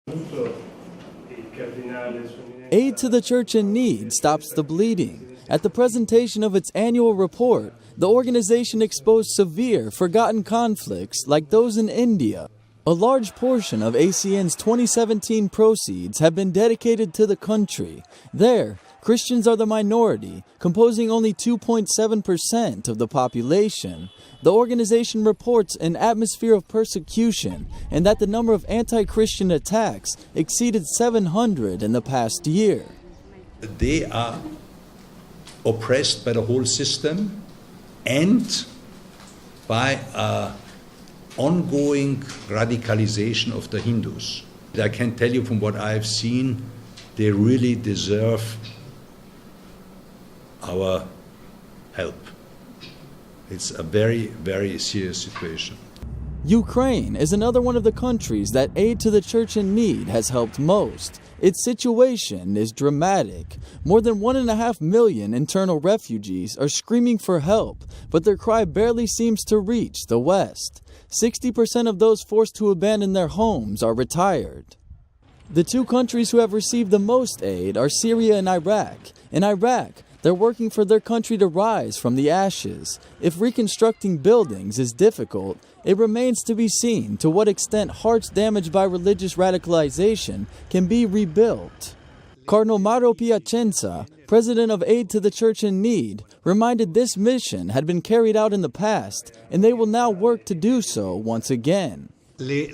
Aid to the Church in Need stops the bleeding. At the presentation of its annual report, the organization exposed severe, forgotten conflicts like those in India. A large portion of ACN's 2017 proceeds have been dedicated to the country. There, Christians are the minority, composing only 2.7% of the population. The organization reports an atmosphere of persecution and that the number of anti-Christian attacks exceeded 700 in the past year. They are oppressed by the whole system and by ongoing radicalization of the Hindus. I can tell you from what I've seen, they really deserve our help. It's a very, very serious situation. Ukraine is another one of the countries that Aid to the Church in Need has helped most. Its situation is dramatic. More than 1.5 million internal refugees are screaming for help, but their cry barely seems to reach the West. 60% of those forced to abandon their homes are retired. The two countries who have received the most aid are Syria and Iraq. In Iraq, they're working for their country to rise from the ashes. If reconstructing buildings is difficult, it remains to be seen to what extent hearts damaged by religious radicalization can be rebuilt. Cardinal Mauro Piacenza, president of Aid to the Church in Need, reminded this mission had been carried out in the past, and they will now work to do so once again. The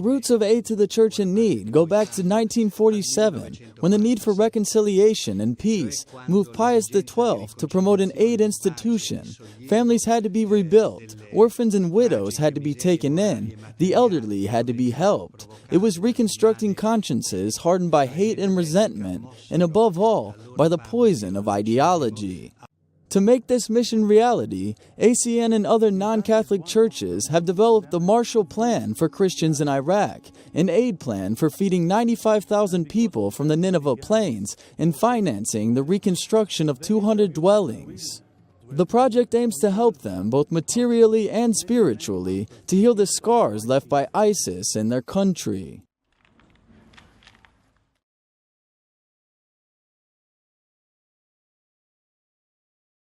roots of Aid to the Church in Need go back to 1947, when the need for reconciliation and peace moved Pius XII to promote an aid institution. Families had to be rebuilt, orphans and widows had to be taken in, the elderly had to be helped. It was reconstructing consciences hardened by hate and resentment, and above all, by the poison of ideology. To make this mission reality, ACN and other non-Catholic churches have developed the Marshall Plan for Christians in Iraq, an aid plan for feeding 95,000 people from the Nineveh Plains and financing the reconstruction of 200 dwellings. The project aims to help them both materially and spiritually to heal the scars left by ISIS in their country.